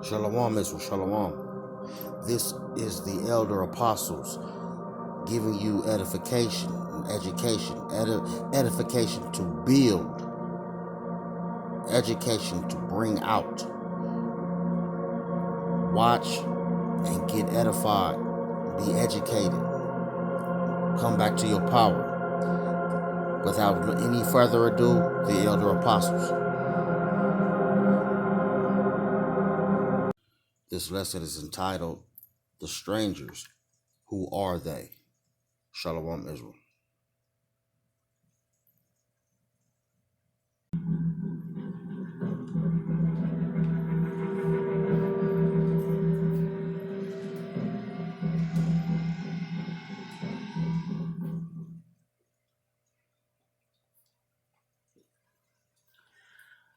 Shalom, Israel, shalom. This is the elder apostles giving you edification and education, edification to build, education to bring out. Watch and get edified, be educated, come back to your power. Without any further ado, the elder apostles. This lesson is entitled, The Strangers. Who are they? Shalom, Israel.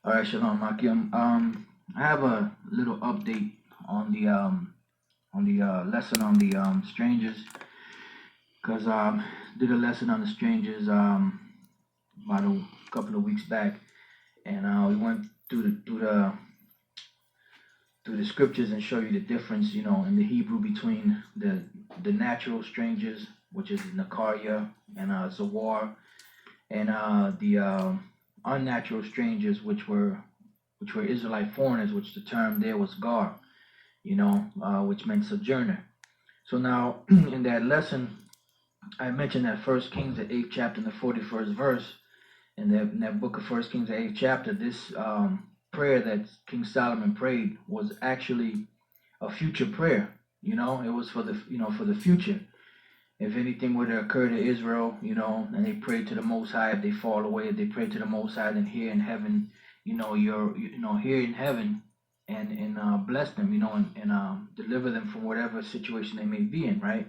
All right, Shalom Akim. I have a little update on the lesson on the strangers, because did a lesson on the strangers about a couple of weeks back, and we went through the scriptures and show you the difference, in the Hebrew between the natural strangers, which is Nakaria and Zawar, and the unnatural strangers, which were Israelite foreigners, which the term there was gar, which meant sojourner. So now in that lesson, I mentioned that First Kings, the 8th chapter, and the 41st verse, in that book of First Kings, the 8th chapter, this prayer that King Solomon prayed was actually a future prayer. It was for the future. If anything were to occur to Israel, and they prayed to the Most High, if they fall away, if they pray to the Most High, then here in heaven, here in heaven, and bless them, and deliver them from whatever situation they may be in, right?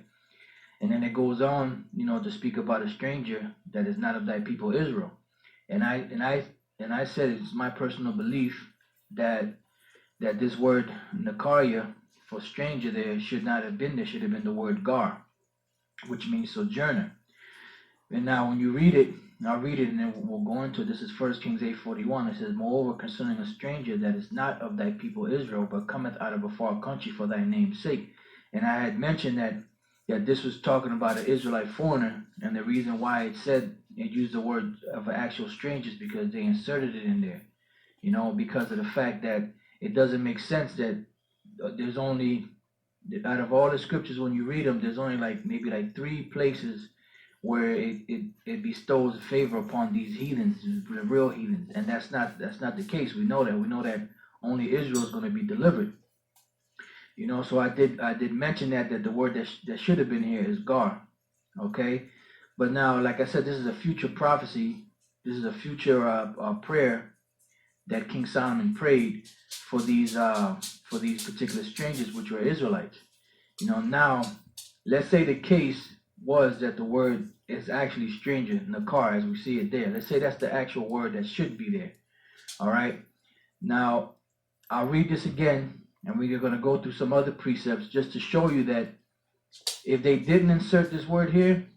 And then it goes on, to speak about a stranger that is not of thy people Israel. And I said it's my personal belief that this word Nakaria for stranger there should not have been there, should have been the word gar, which means sojourner. And now when you read it, I'll read it and then we'll go into it. This is 1 Kings 8:41. It says, Moreover, concerning a stranger that is not of thy people Israel, but cometh out of a far country for thy name's sake. And I had mentioned that this was talking about an Israelite foreigner, and the reason why it used the word of an actual stranger is because they inserted it in there, because of the fact that it doesn't make sense that there's only, out of all the scriptures, when you read them, there's only maybe 3 places where it bestows favor upon these heathens, the real heathens, and that's not the case. We know that only Israel is going to be delivered. So I did mention that the word that should have been here is gar, okay? But now, like I said, this is a future prophecy. This is a future prayer that King Solomon prayed for these particular strangers, which were Israelites. Now, let's say the case was that the word is actually stranger, nakar, as we see it there. Let's say that's the actual word that should be there. All right. Now, I'll read this again, and we're going to go through some other precepts just to show you that if they didn't insert this word here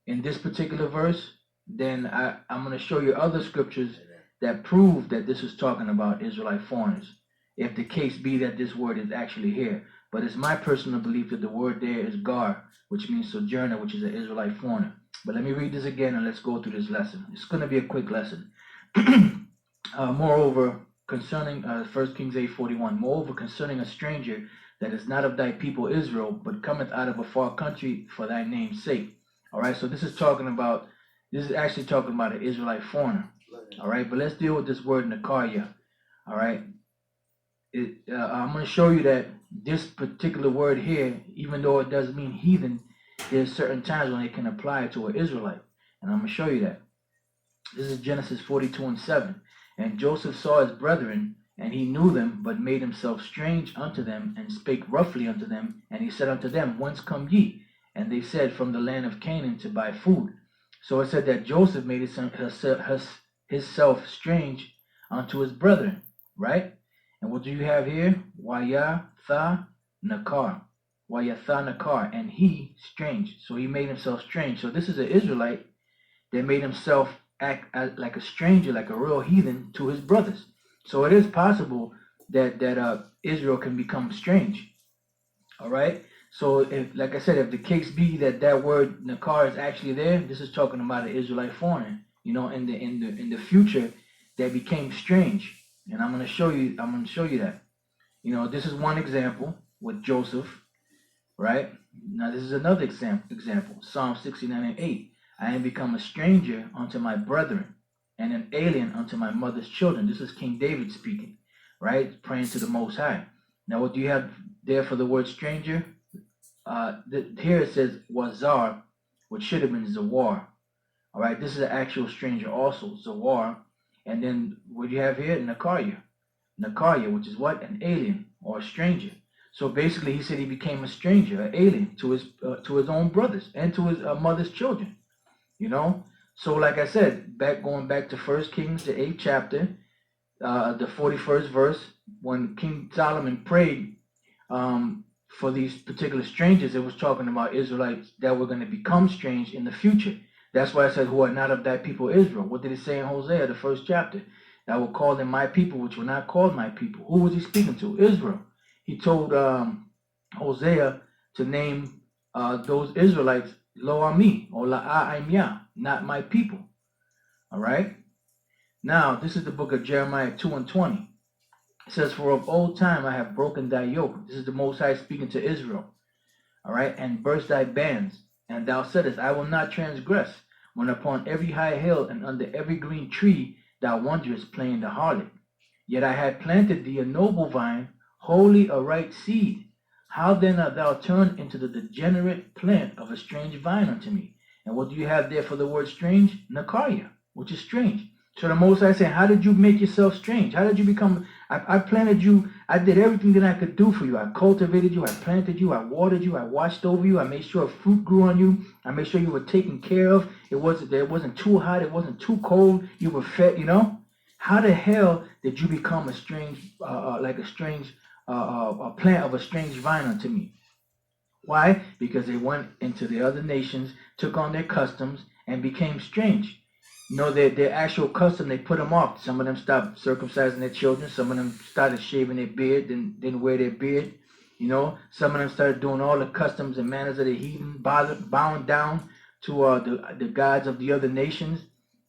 in this particular verse, then I'm going to show you other scriptures that prove that this is talking about Israelite foreigners, if the case be that this word is actually here. But it's my personal belief that the word there is gar, which means sojourner, which is an Israelite foreigner. But let me read this again and let's go through this lesson. It's going to be a quick lesson. Moreover, concerning 1 Kings 8:41, moreover, concerning a stranger that is not of thy people Israel, but cometh out of a far country for thy name's sake. All right, so this is actually talking about an Israelite foreigner. All right, but let's deal with this word Nakaria. All right, I'm going to show you that this particular word here, even though it does mean heathen, there's certain times when it can apply to an Israelite, and I'm going to show you that. This is Genesis 42:7. And Joseph saw his brethren, and he knew them, but made himself strange unto them, and spake roughly unto them. And he said unto them, Whence come ye? And they said, From the land of Canaan, to buy food. So it said that Joseph made himself strange unto his brethren, right? And what do you have here? Wayatha Nakar. Wayatha Nakar. And he strange. So he made himself strange. So this is an Israelite that made himself act like a stranger, like a real heathen to his brothers. So it is possible that Israel can become strange. All right. So, if, like I said, if the case be that that word nakar is actually there, this is talking about an Israelite foreigner. In the future, that became strange, and I'm gonna show you. I'm gonna show you that. This is one example with Joseph, right? Now, this is another example. Psalm 69:8. I am become a stranger unto my brethren, and an alien unto my mother's children. This is King David speaking, right? Praying to the Most High. Now, what do you have there for the word stranger? Here it says wazar, which should have been zawar. All right, this is an actual stranger also, zawar. And then what do you have here? Nakarya, which is what? An alien or a stranger. So basically, he said he became a stranger, an alien to his own brothers and to his mother's children. So like I said, going back to First Kings, the 8th chapter, the 41st verse, when King Solomon prayed for these particular strangers, it was talking about Israelites that were going to become strange in the future. That's why I said, who are not of that people Israel. What did it say in Hosea, the 1st chapter? I will call them my people, which were not called my people. Who was he speaking to? Israel. He told Hosea to name those Israelites Lo Ami, or La'a'imya, not my people. All right? Now, this is the book of Jeremiah 2:20. It says, for of old time I have broken thy yoke. This is the Most High speaking to Israel. All right? And burst thy bands. And thou saidest, I will not transgress. When upon every high hill and under every green tree thou wanderest playing the harlot. Yet I had planted thee a noble vine, wholly a right seed. How then art thou turned into the degenerate plant of a strange vine unto me? And what do you have there for the word strange? Nakarya, which is strange. So the Most High saying, how did you make yourself strange? How did you become? I planted you. I did everything that I could do for you. I cultivated you. I planted you. I watered you. I watched over you. I made sure fruit grew on you. I made sure you were taken care of. It wasn't too hot. It wasn't too cold. You were fed. How the hell did you become a strange, a plant of a strange vine unto me? Why? Because they went into the other nations, took on their customs, and became strange. Their actual custom, they put them off. Some of them stopped circumcising their children. Some of them started shaving their beard, didn't wear their beard. Some of them started doing all the customs and manners of the heathen, bowing down to the gods of the other nations.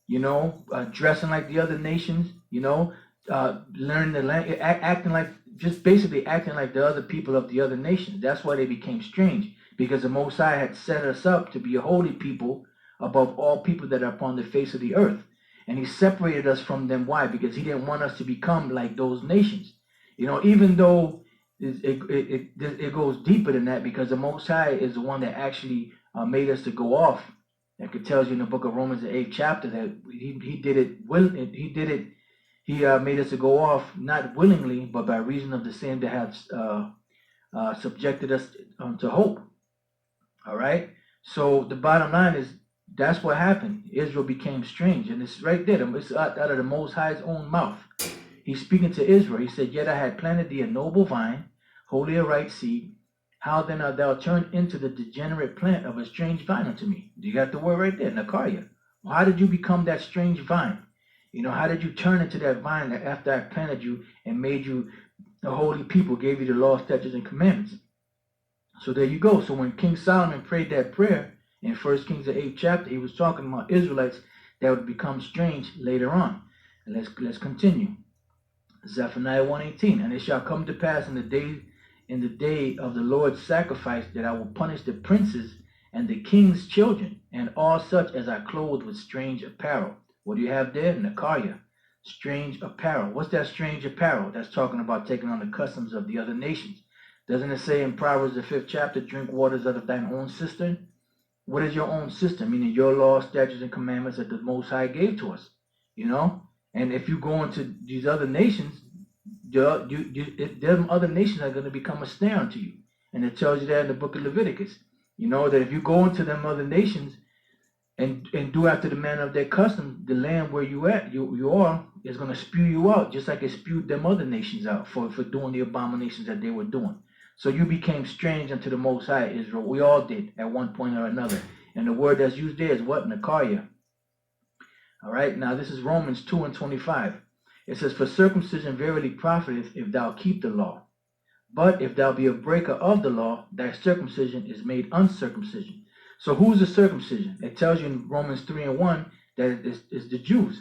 Dressing like the other nations. Learning the language, basically acting like the other people of the other nations. That's why they became strange, because the Most High had set us up to be a holy people above all people that are upon the face of the earth. And he separated us from them. Why? Because he didn't want us to become like those nations. Even though it goes deeper than that, because the Most High is the one that actually made us to go off. Like it tells you in the book of Romans, the 8th chapter, that he did it. He made us to go off not willingly, but by reason of the sin that has subjected us to hope. All right. So the bottom line is, that's what happened. Israel became strange, and it's right there. It's out of the Most High's own mouth. He's speaking to Israel. He said, yet I had planted thee a noble vine, wholly a right seed. How then art thou turned into the degenerate plant of a strange vine unto me? You got the word right there, Nakarya. Well, how did you become that strange vine? How did you turn into that vine after I planted you and made you a holy people, gave you the law, statutes, and commandments? So there you go. So when King Solomon prayed that prayer in 1 Kings, the 8th chapter, he was talking about Israelites that would become strange later on. And let's continue. Zephaniah 1:18. And it shall come to pass in the day of the Lord's sacrifice that I will punish the princes and the king's children and all such as are clothed with strange apparel. What do you have there? Nakarya. Strange apparel. What's that strange apparel? That's talking about taking on the customs of the other nations. Doesn't it say in Proverbs, the 5th chapter, drink waters out of thine own cistern? What is your own cistern? Meaning your law, statutes, and commandments that the Most High gave to us. And if you go into these other nations, them other nations are going to become a snare unto you. And it tells you that in the book of Leviticus. That if you go into them other nations and do after the manner of their custom, the land where you are is going to spew you out, just like it spewed them other nations out for doing the abominations that they were doing. So you became strange unto the Most High, Israel. We all did at one point or another. And the word that's used there is what? Nakarya. All right, now this is Romans 2:25. It says, for circumcision verily profiteth if thou keep the law. But if thou be a breaker of the law, thy circumcision is made uncircumcision. So who's the circumcision? It tells you in Romans 3:1 that it's the Jews.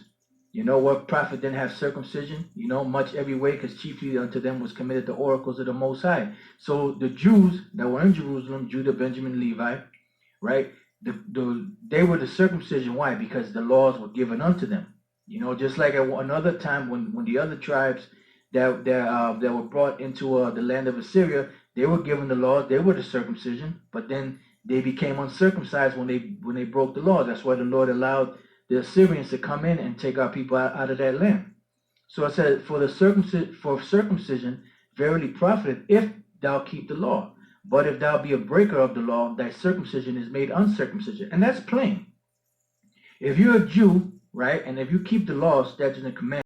You know what prophet didn't have circumcision? You know, much every way, because chiefly unto them was committed the oracles of the Most High. So the Jews that were in Jerusalem, Judah, Benjamin, Levi, right? They were the circumcision. Why? Because the laws were given unto them. You know, just like at another time when the other tribes that were brought into the land of Assyria, they were given the laws. They were the circumcision, but then they became uncircumcised when they broke the law. That's why the Lord allowed the Assyrians to come in and take our people out of that land. So it said, for circumcision verily profiteth if thou keep the law. But if thou be a breaker of the law, thy circumcision is made uncircumcision. And that's plain. If you're a Jew, right, and if you keep the law, statutes, and commandments,